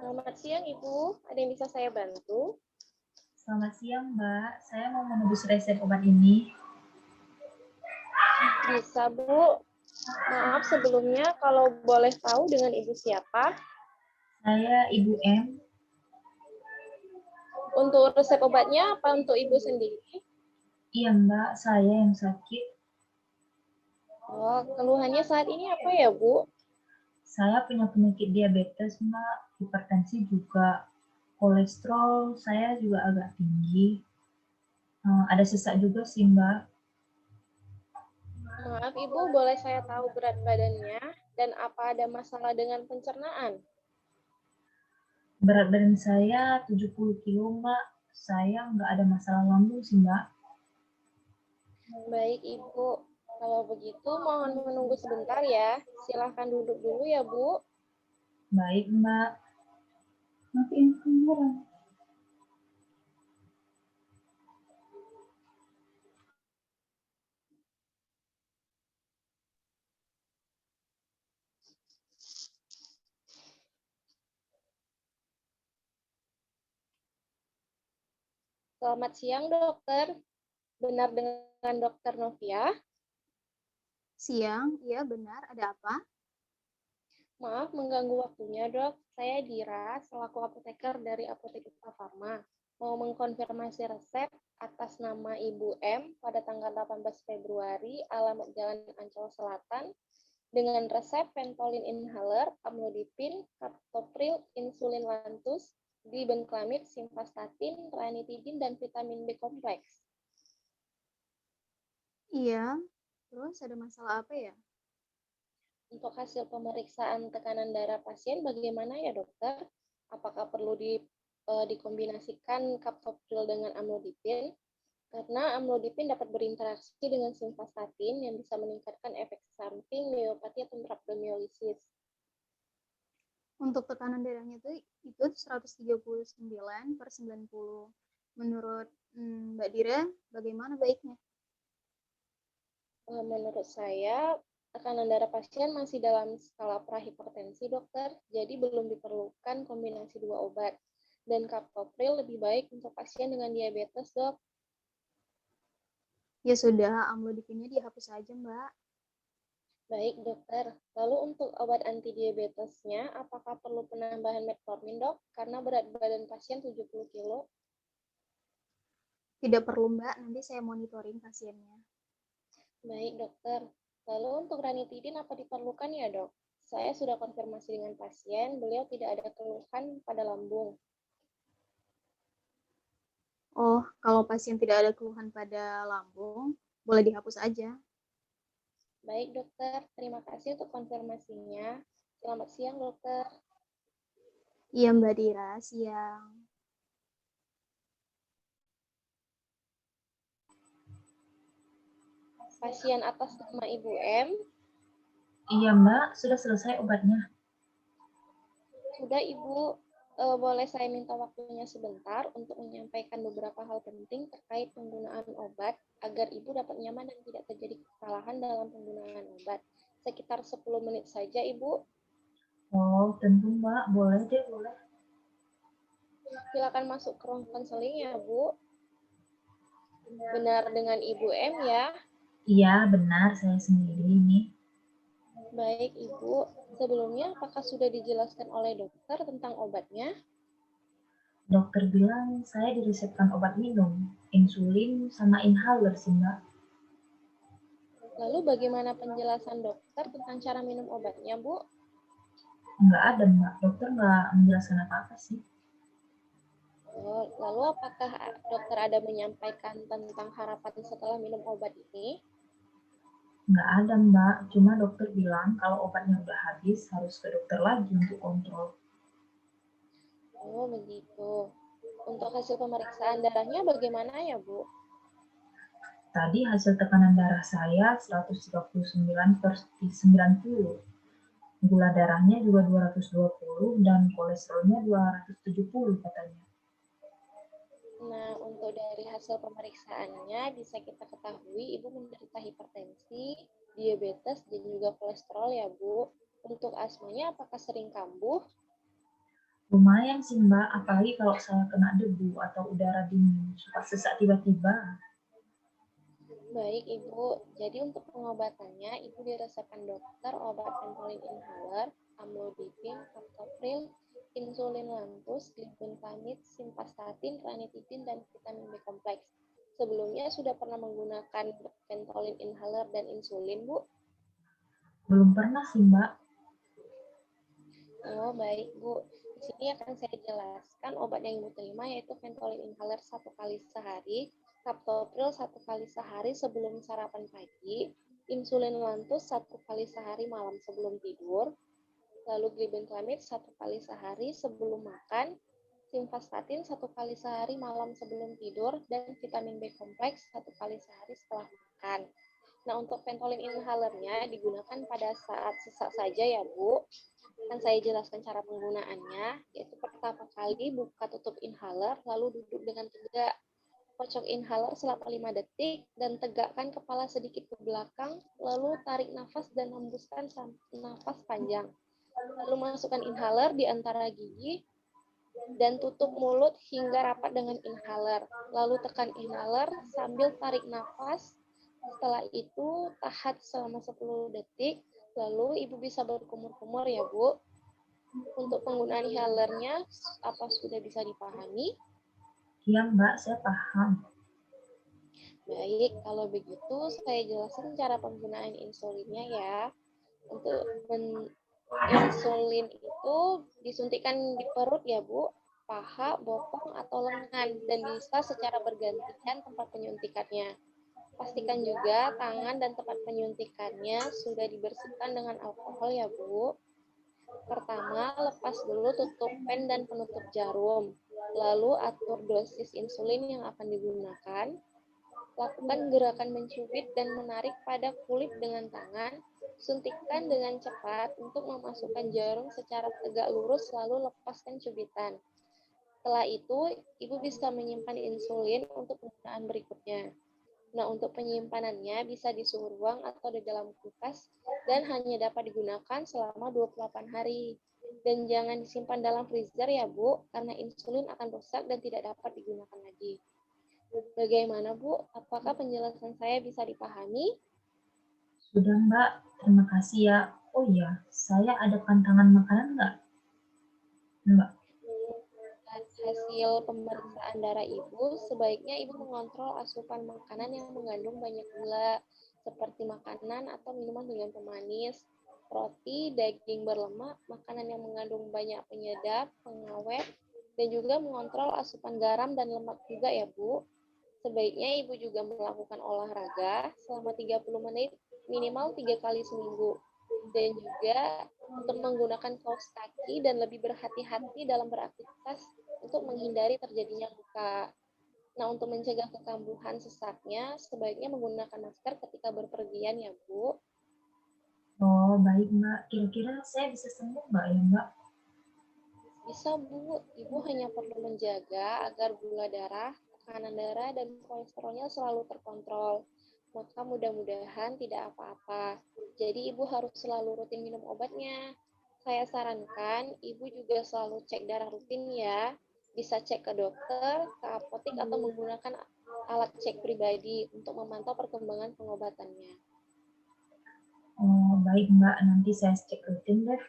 Selamat siang, Ibu. Ada yang bisa saya bantu? Selamat siang, Mbak. Saya mau menebus resep obat ini. Bisa, Bu. Maaf sebelumnya, kalau boleh tahu dengan Ibu siapa? Saya Ibu M. Untuk resep obatnya apa untuk Ibu sendiri? Iya, Mbak. Saya yang sakit. Oh, keluhannya saat ini apa ya, Bu? Saya punya penyakit diabetes, Mbak. Hipertensi juga. Kolesterol saya juga agak tinggi. Ada sesak juga sih, Mbak. Maaf, Ibu, boleh saya tahu berat badannya dan apa ada masalah dengan pencernaan? Berat badan saya 70 kilo, Mbak. Saya nggak ada masalah lambung sih, Mbak. Baik, Ibu. Kalau begitu, mohon menunggu sebentar ya. Silahkan duduk dulu ya, Bu. Baik, Mbak. Matiin kamera. Selamat siang, dokter. Benar dengan dokter Novia? Siang, iya benar. Ada apa? Maaf mengganggu waktunya, Dok. Saya Dira, selaku apoteker dari Apotek Ipta Farma. Mau mengkonfirmasi resep atas nama Ibu M pada tanggal 18 Februari, alamat Jalan Ancol Selatan, dengan resep Ventolin Inhaler, Amlodipin, Captopril, Insulin Lantus, Glibenclamid, Simvastatin, Ranitidin, dan vitamin B kompleks. Iya. Terus ada masalah apa ya? Untuk hasil pemeriksaan tekanan darah pasien bagaimana ya, dokter? Apakah perlu dikombinasikan captopril dengan amlodipin? Karena amlodipin dapat berinteraksi dengan simvastatin yang bisa meningkatkan efek samping miopati atau rhabdomyolysis. Untuk tekanan darahnya itu 139/90. Menurut Mbak Dira, bagaimana baiknya? Menurut saya, tekanan darah pasien masih dalam skala prahipertensi, dokter. Jadi belum diperlukan kombinasi dua obat. Dan captopril lebih baik untuk pasien dengan diabetes, dok. Ya sudah, amlodipinnya dihapus saja, Mbak. Baik, dokter. Lalu untuk obat antidiabetesnya, apakah perlu penambahan metformin, dok? Karena berat badan pasien 70 kilo. Tidak perlu, Mbak. Nanti saya monitoring pasiennya. Baik, dokter. Lalu untuk ranitidin apa diperlukan ya, dok? Saya sudah konfirmasi dengan pasien, beliau tidak ada keluhan pada lambung. Oh, kalau pasien tidak ada keluhan pada lambung, boleh dihapus aja. Baik, dokter. Terima kasih untuk konfirmasinya. Selamat siang, dokter. Iya, Mbak Dira. Siang. Pasien atas nama Ibu M. Iya, Mbak. Sudah selesai obatnya. Sudah, Ibu. Boleh saya minta waktunya sebentar untuk menyampaikan beberapa hal penting terkait penggunaan obat agar Ibu dapat nyaman dan tidak terjadi kesalahan dalam penggunaan obat. Sekitar 10 menit saja, Ibu. Oh, tentu, Mbak. Boleh deh, boleh. Silakan masuk ke ruang konseling ya, Bu. Benar dengan Ibu M ya. Iya, benar. Saya sendiri ini. Baik, Ibu. Sebelumnya, apakah sudah dijelaskan oleh dokter tentang obatnya? Dokter bilang saya diresepkan obat minum, insulin sama inhaler sih, Mbak. Lalu bagaimana penjelasan dokter tentang cara minum obatnya, Bu? Nggak ada, Mbak. Dokter nggak menjelaskan apa-apa sih. Lalu apakah dokter ada menyampaikan tentang harapan setelah minum obat ini? Nggak ada, Mbak. Cuma dokter bilang kalau obatnya udah habis harus ke dokter lagi untuk kontrol. Oh, begitu. Untuk hasil pemeriksaan darahnya bagaimana ya, Bu? Tadi hasil tekanan darah saya 139/90. Gula darahnya juga 220 dan kolesterolnya 270 katanya. Nah, untuk dari hasil pemeriksaannya bisa kita ketahui Ibu menderita hipertensi, diabetes, dan juga kolesterol ya, Bu. Untuk asmanya apakah sering kambuh? Lumayan sih Mbak, apalagi kalau saya kena debu atau udara dingin, suka sesak tiba-tiba. Baik, Ibu. Jadi untuk pengobatannya, Ibu diresepkan dokter obat Ventolin inhaler, amlodipine, captopril, insulin lantus, glibenclamid, simvastatin, ranitidin, dan vitamin B kompleks. Sebelumnya sudah pernah menggunakan Ventolin inhaler dan insulin, Bu? Belum pernah sih Mbak. Oh, baik, Bu. Di sini akan saya jelaskan obat yang Ibu terima, yaitu Ventolin inhaler 1 kali sehari, captopril 1 kali sehari sebelum sarapan pagi, insulin lantus 1 kali sehari malam sebelum tidur, lalu glibenclamid 1 kali sehari sebelum makan, simvastatin 1 kali sehari malam sebelum tidur, dan vitamin B kompleks 1 kali sehari setelah makan. Nah, untuk Ventolin inhalernya digunakan pada saat sesak saja ya, Bu. Akan saya jelaskan cara penggunaannya, yaitu pertama kali buka tutup inhaler, lalu duduk dengan tegak. Kocok inhaler selama 5 detik, dan tegakkan kepala sedikit ke belakang, lalu tarik nafas dan hembuskan nafas panjang. Lalu masukkan inhaler di antara gigi, dan tutup mulut hingga rapat dengan inhaler. Lalu tekan inhaler sambil tarik nafas. Setelah itu, tahan selama 10 detik, lalu Ibu bisa berkumur-kumur ya, Bu. Untuk penggunaan inhalernya, apa sudah bisa dipahami? Iya Mbak, saya paham. Baik, kalau begitu saya jelaskan cara penggunaan insulinnya ya. Untuk insulin itu disuntikkan di perut ya, Bu, paha, bokong, atau lengan, dan bisa secara bergantian tempat penyuntikannya. Pastikan juga tangan dan tempat penyuntikannya sudah dibersihkan dengan alkohol ya, Bu. Pertama, lepas dulu tutup pen dan penutup jarum. Lalu atur dosis insulin yang akan digunakan. Lakukan gerakan mencubit dan menarik pada kulit dengan tangan. Suntikkan dengan cepat untuk memasukkan jarum secara tegak lurus, lalu lepaskan cubitan. Setelah itu, Ibu bisa menyimpan insulin untuk penggunaan berikutnya. Nah, untuk penyimpanannya bisa di suhu ruang atau di dalam kulkas dan hanya dapat digunakan selama 28 hari. Dan jangan disimpan dalam freezer ya, Bu, karena insulin akan rusak dan tidak dapat digunakan lagi. Bagaimana, Bu? Apakah penjelasan saya bisa dipahami? Sudah Mbak, terima kasih ya. Oh iya, saya ada pantangan makanan nggak Mbak? Hasil pemeriksaan darah Ibu, sebaiknya Ibu mengontrol asupan makanan yang mengandung banyak gula, seperti makanan atau minuman dengan pemanis, roti, daging berlemak, makanan yang mengandung banyak penyedap, pengawet, dan juga mengontrol asupan garam dan lemak juga ya, Bu. Sebaiknya Ibu juga melakukan olahraga selama 30 menit minimal 3 kali seminggu. Dan juga untuk menggunakan kaos kaki dan lebih berhati-hati dalam beraktivitas untuk menghindari terjadinya luka. Nah, untuk mencegah kekambuhan sesaknya, sebaiknya menggunakan masker ketika berpergian ya, Bu. Oh baik Mbak, kira-kira saya bisa sembuh Mbak ya Mbak? Bisa, Bu. Ibu hanya perlu menjaga agar gula darah, tekanan darah, dan kolesterolnya selalu terkontrol. Maka mudah-mudahan tidak apa-apa. Jadi Ibu harus selalu rutin minum obatnya. Saya sarankan Ibu juga selalu cek darah rutin ya. Bisa cek ke dokter, ke apotek, atau menggunakan alat cek pribadi untuk memantau perkembangan pengobatannya. Oh baik Mbak, nanti saya cek rutin deh.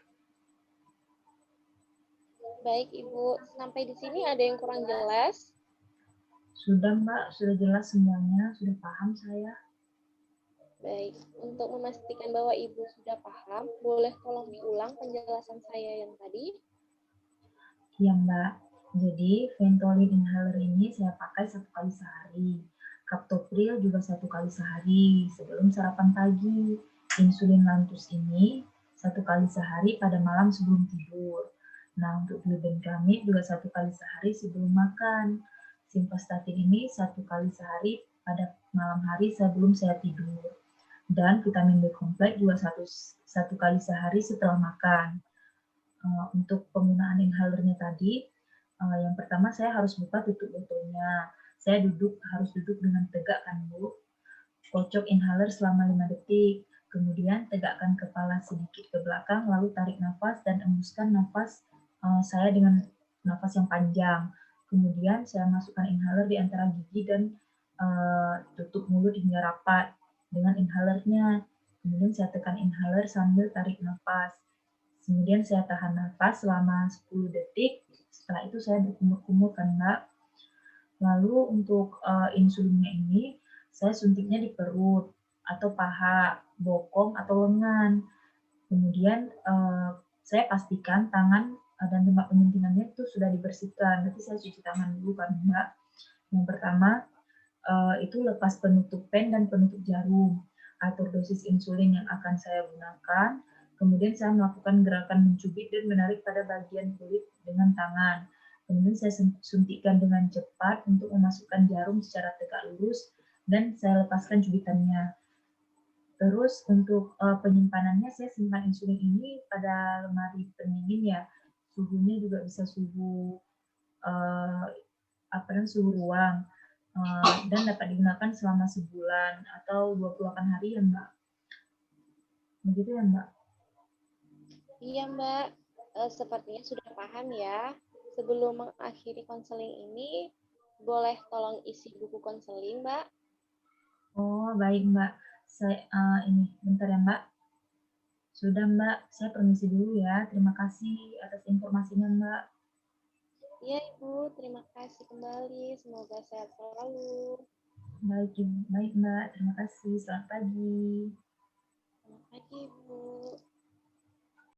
Baik, Ibu. Sampai di sini ada yang kurang jelas? Sudah Mbak, sudah jelas semuanya, sudah paham saya. Baik, untuk memastikan bahwa Ibu sudah paham, boleh tolong diulang penjelasan saya yang tadi? Iya Mbak, jadi Ventolin inhaler ini saya pakai 1 kali sehari. Captopril juga 1 kali sehari sebelum sarapan pagi. Insulin lantus ini 1 kali sehari pada malam sebelum tidur. Nah, untuk glibenclamid juga 1 kali sehari sebelum makan. Simvastatin ini 1 kali sehari pada malam hari sebelum saya tidur. Dan vitamin B kompleks juga satu kali sehari setelah makan. Untuk penggunaan inhalernya tadi, yang pertama saya harus buka tutup botolnya. Saya harus duduk dengan tegak kan Bu. Kocok inhaler selama 5 detik. Kemudian tegakkan kepala sedikit ke belakang, lalu tarik nafas dan embuskan nafas saya dengan nafas yang panjang. Kemudian saya masukkan inhaler di antara gigi dan tutup mulut hingga rapat dengan inhalernya. Kemudian saya tekan inhaler sambil tarik nafas. Kemudian saya tahan nafas selama 10 detik. Setelah itu saya berkumur-kumur kan, Mbak. Lalu untuk insulinnya ini, saya suntiknya di perut atau paha, bokong atau lengan. Kemudian saya pastikan tangan dan tempat penyuntikannya itu sudah dibersihkan. Nanti saya cuci tangan dulu kan, Mbak. Yang pertama itu lepas penutup pen dan penutup jarum, atur dosis insulin yang akan saya gunakan. Kemudian saya melakukan gerakan mencubit dan menarik pada bagian kulit dengan tangan. Kemudian saya suntikkan dengan cepat untuk memasukkan jarum secara tegak lurus dan saya lepaskan cubitannya. Terus untuk penyimpanannya saya simpan insulin ini pada lemari pendingin ya. Suhunya juga bisa suhu suhu ruang dan dapat digunakan selama sebulan atau 28 hari ya, Mbak. Begitu ya, Mbak? Iya, Mbak. Sepertinya sudah paham ya. Sebelum mengakhiri konseling ini, boleh tolong isi buku konseling, Mbak? Oh, baik, Mbak. Saya ini bentar ya, Mbak. Sudah, Mbak. Saya permisi dulu ya. Terima kasih atas informasinya, Mbak. Iya, Ibu. Terima kasih kembali. Semoga sehat selalu. Baik, baik, Mbak. Terima kasih. Selamat pagi. Selamat pagi, Ibu.